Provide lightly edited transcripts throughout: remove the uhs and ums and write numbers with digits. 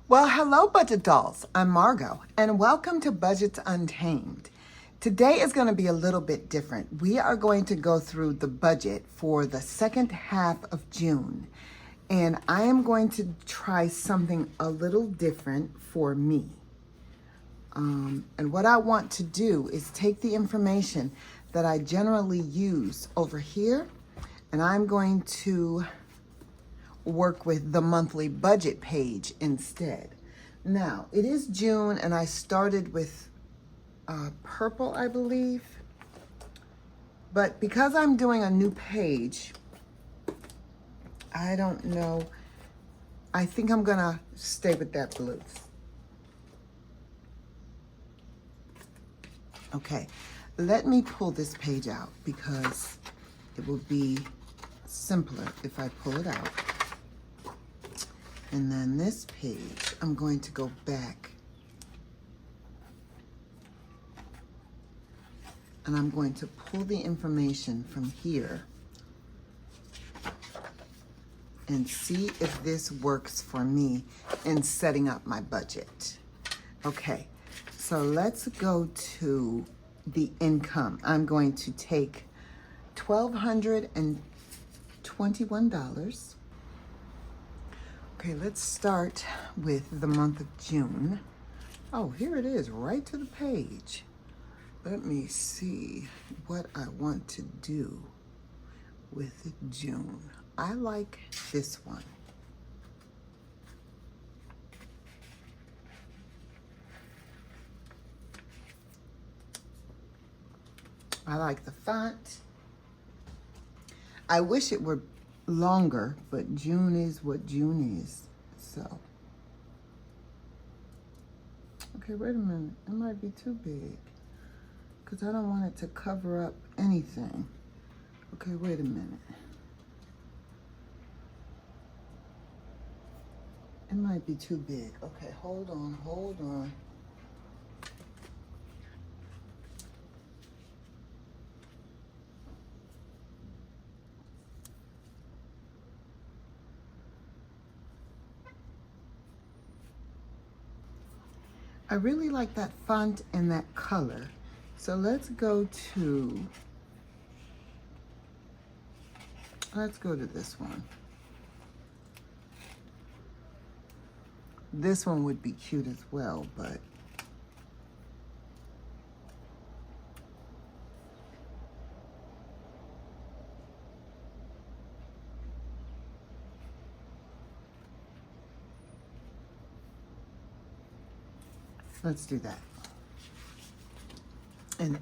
Well, hello, Budget Dolls. I'm Margot, and welcome to Budgets Untamed. Today is going to be a little bit different. We are going to go through the budget for the second half of June, and I am going to try something a little different for me. And what I want to do is take the information that I generally use over here, and I'm going to work with the monthly budget page instead. Now, it is June, and I started with purple, I believe. But because I'm doing a new page, I don't know. I think I'm gonna stay with that blue. Okay, let me pull this page out because it will be simpler if I pull it out. And then this page, I'm going to go back and I'm going to pull the information from here and see if this works for me in setting up my budget. Okay, so let's go to the income. I'm going to take $1,221. Okay, let's start with the month of June. Oh, here it is, right to the page. Let me see what I want to do with June. I like this one. I like the font. I wish it were longer, but June is what June is, so. Okay, wait a minute, it might be too big because I don't want it to cover up anything. Okay, wait a minute. It might be too big. Okay, hold on, hold on. I really like that font and that color. So let's go to this one. This one would be cute as well, but let's do that. And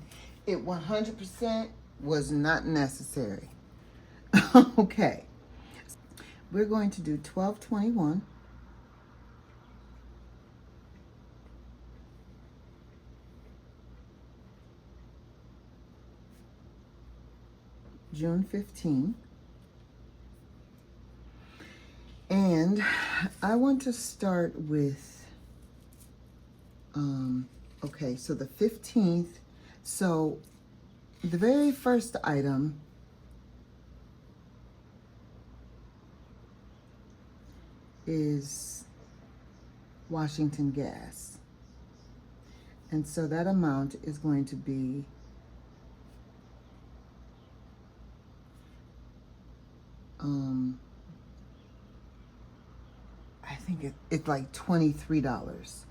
it 100% was not necessary. Okay. We're going to do 12/21. June 15. And I want to start with, okay, so the 15th. So the very first item is Washington Gas. And so that amount is going to be I think it's like $23.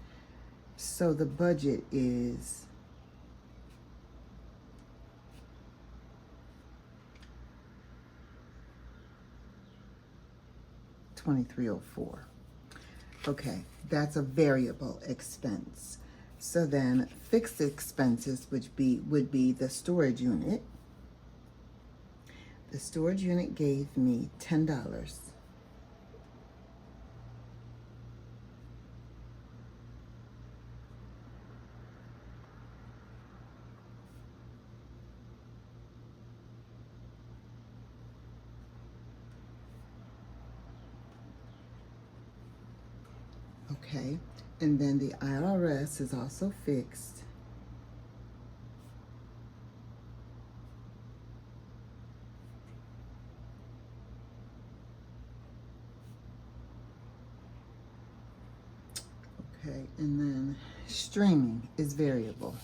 So the budget is $23.04. Okay, that's a variable expense. So then fixed expenses would be the storage unit. The storage unit gave me $10. Okay, and then the IRS is also fixed. Okay, and then streaming is variable.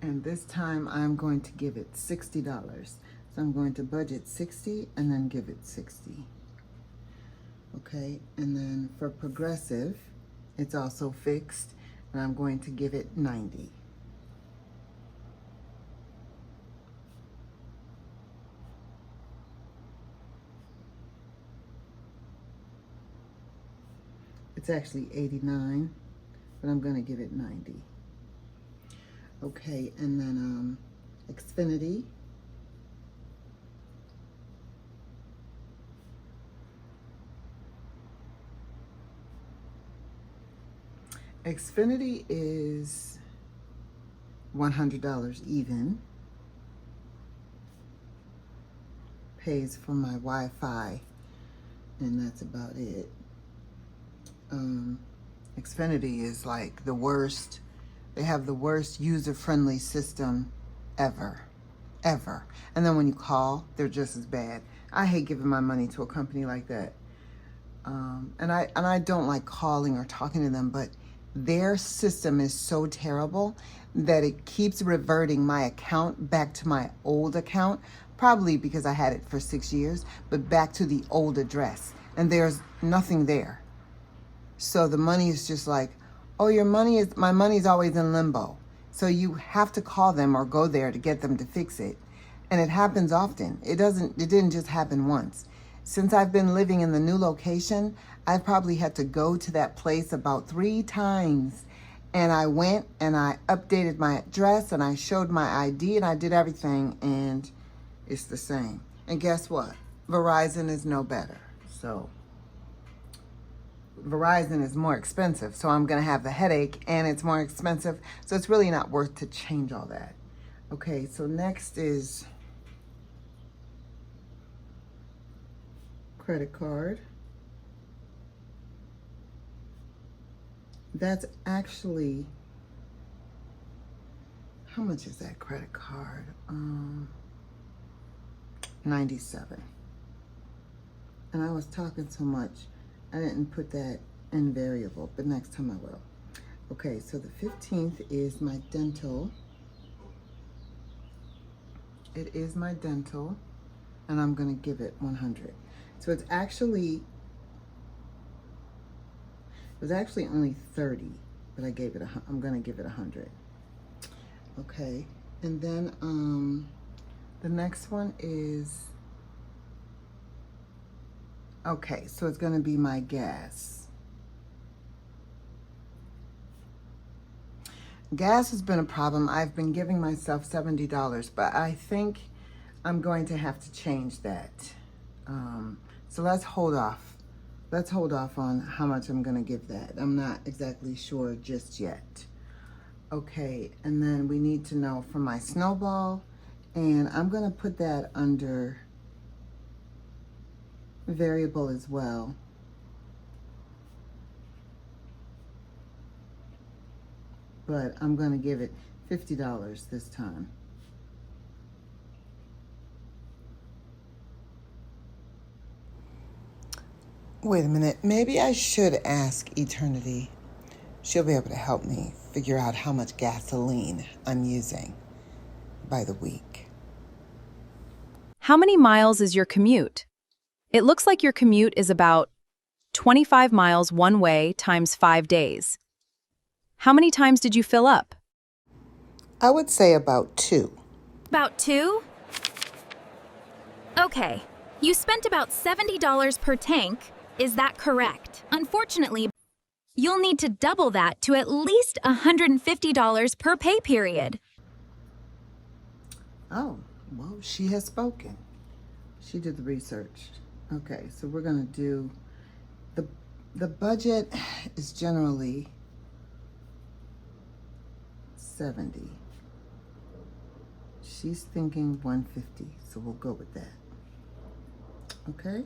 And this time I'm going to give it $60. So I'm going to budget 60 and then give it 60. Okay, and then for progressive, it's also fixed, and I'm going to give it 90. It's actually 89, but I'm going to give it 90. Okay, and then Xfinity. Xfinity is $100 even. Pays for my Wi-Fi, and that's about it. Xfinity is like the worst. They have the worst user-friendly system ever. And then when you call, they're just as bad. I hate giving my money to a company like that. And I don't like calling or talking to them, but their system is so terrible that it keeps reverting my account back to my old account, probably because I had it for 6 years, but back to the old address. And there's nothing there. So the money is just like, oh, my money's always in limbo. So you have to call them or go there to get them to fix it. And it happens often. It didn't just happen once. Since I've been living in the new location, I've probably had to go to that place about 3 times. And I went and I updated my address and I showed my ID and I did everything, and it's the same. And guess what? Verizon is no better. So Verizon is more expensive, so I'm gonna have the headache, and it's more expensive, so it's really not worth to change all that. Okay, so next is credit card. That's actually, how much is that credit card? 97. And I was talking so much, I didn't put that in variable, but next time I will. Okay, so the 15th is my dental. It is my dental, and I'm gonna give it 100. So it was actually only 30, but I'm gonna give it 100. Okay, and then the next one is, okay, so it's gonna be my gas. Gas has been a problem. I've been giving myself $70, but I think I'm going to have to change that. So let's hold off. Let's hold off on how much I'm gonna give that. I'm not exactly sure just yet. Okay, and then we need to know for my Snowball, and I'm gonna put that under variable as well. But I'm gonna give it $50 this time. Wait a minute, maybe I should ask Eternity. She'll be able to help me figure out how much gasoline I'm using by the week. How many miles is your commute? It looks like your commute is about 25 miles one way times 5 days. How many times did you fill up? I would say about 2. About 2? Okay, you spent about $70 per tank. Is that correct? Unfortunately, you'll need to double that to at least $150 per pay period. Oh, well, she has spoken. She did the research. Okay, so we're gonna do, the budget is generally 70. She's thinking 150, so we'll go with that. Okay?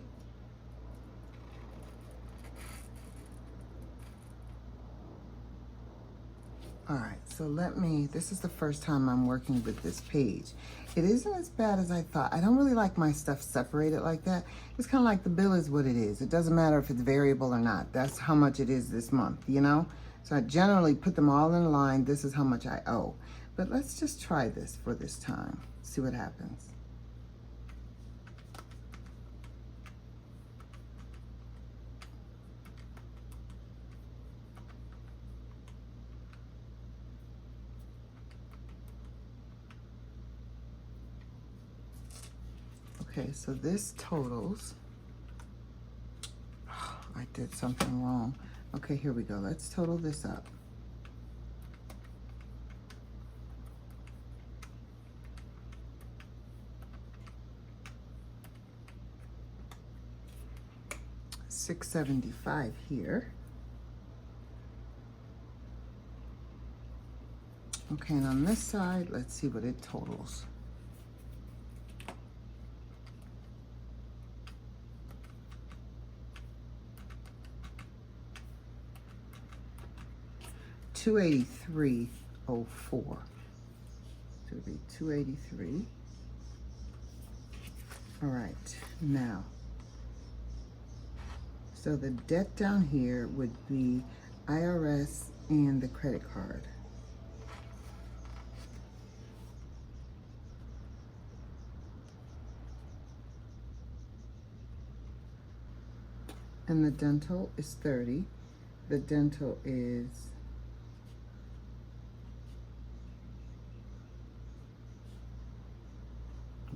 All right, so this is the first time I'm working with this page. It isn't as bad as I thought. I don't really like my stuff separated like that. It's kind of like the bill is what it is. It doesn't matter if it's variable or not. That's how much it is this month, you know? So I generally put them all in a line. This is how much I owe. But let's just try this for this time. See what happens. Okay, so this totals, I did something wrong. Okay, here we go. Let's total this up. $675 here. Okay, and on this side, let's see what it totals. $283.04. So it'll be $283. All right, now, so the debt down here would be IRS and the credit card. And the dental is 30. The dental is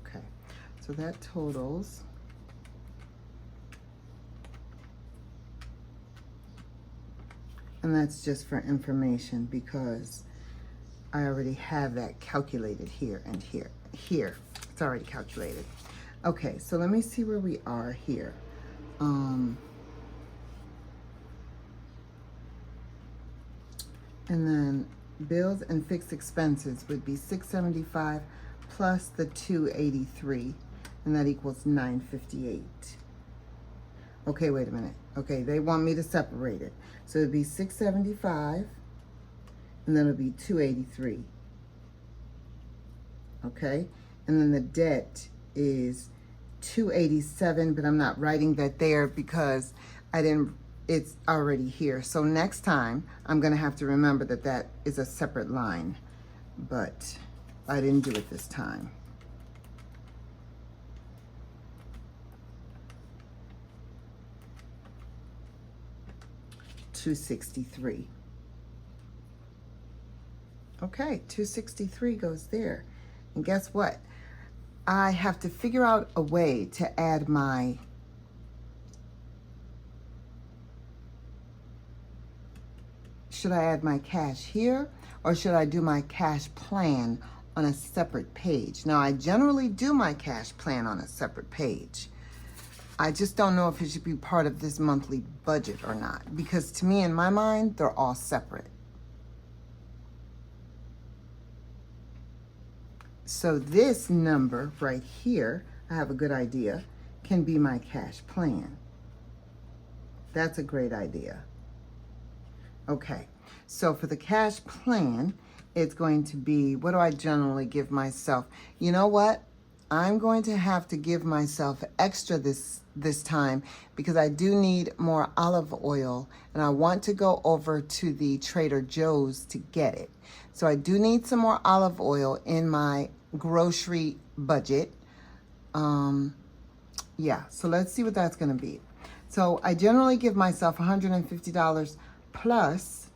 okay. So that totals and that's just for information because I already have that calculated here and here. Here, it's already calculated. Okay, so let me see where we are here. And then bills and fixed expenses would be $675 plus the $283, and that equals $958. Okay, wait a minute. Okay, they want me to separate it. So it'd be $675, and then it'll be $283. Okay, and then the debt is $287, but I'm not writing that there because it's already here. So next time, I'm gonna have to remember that that is a separate line, but I didn't do it this time. $263. Okay, $263 goes there. And guess what? I have to figure out a way to add my should I add my cash here, or should I do my cash plan on a separate page? Now, I generally do my cash plan on a separate page. I just don't know if it should be part of this monthly budget or not, because to me, in my mind, they're all separate. So this number right here, I have a good idea, can be my cash plan. That's a great idea. Okay, so for the cash plan, it's going to be, what do I generally give myself? You know what? I'm going to have to give myself extra this time because I do need more olive oil, and I want to go over to the Trader Joe's to get it. So I do need some more olive oil in my grocery budget. Yeah, so let's see what that's going to be. So I generally give myself $150 plus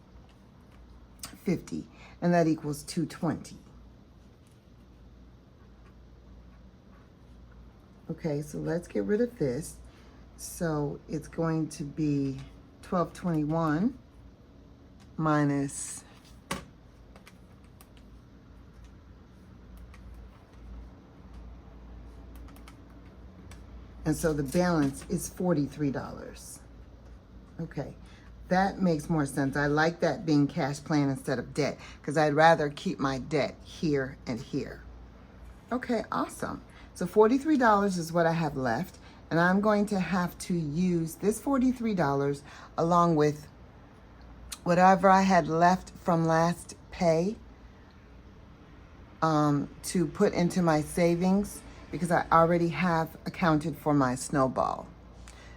50, and that equals $220. Okay, so let's get rid of this. So it's going to be $12.21 minus and so the balance is $43. Okay, that makes more sense. I like that being cash plan instead of debt because I'd rather keep my debt here and here. Okay, awesome. So $43 is what I have left, and I'm going to have to use this $43 along with whatever I had left from last pay to put into my savings because I already have accounted for my Snowball.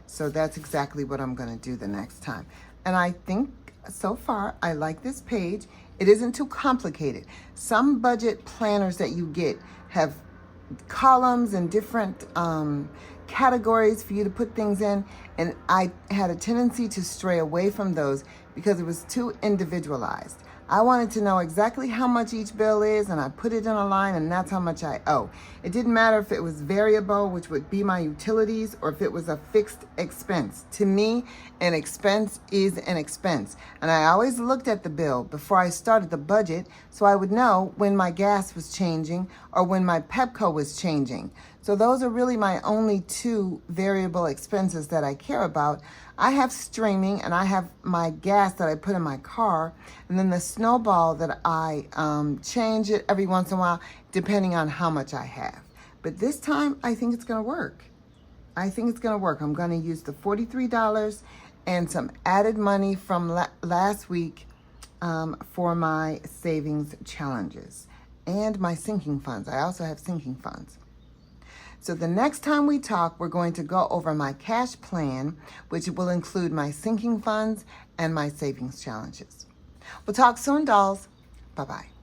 So that's exactly what I'm going to do the next time. And I think so far I like this page. It isn't too complicated. Some budget planners that you get have columns and different categories for you to put things in, and I had a tendency to stray away from those because it was too individualized. I wanted to know exactly how much each bill is, and I put it in a line, and that's how much I owe. It didn't matter if it was variable, which would be my utilities, or if it was a fixed expense. To me, an expense is an expense. And I always looked at the bill before I started the budget so I would know when my gas was changing or when my Pepco was changing. So those are really my only two variable expenses that I care about. I have streaming, and I have my gas that I put in my car, and then the Snowball that I change it every once in a while depending on how much I have. But this time, I think it's going to work. I think it's going to work. I'm going to use the $43 and some added money from last week for my savings challenges and my sinking funds. I also have sinking funds. So the next time we talk, we're going to go over my cash plan, which will include my sinking funds and my savings challenges. We'll talk soon, dolls. Bye-bye.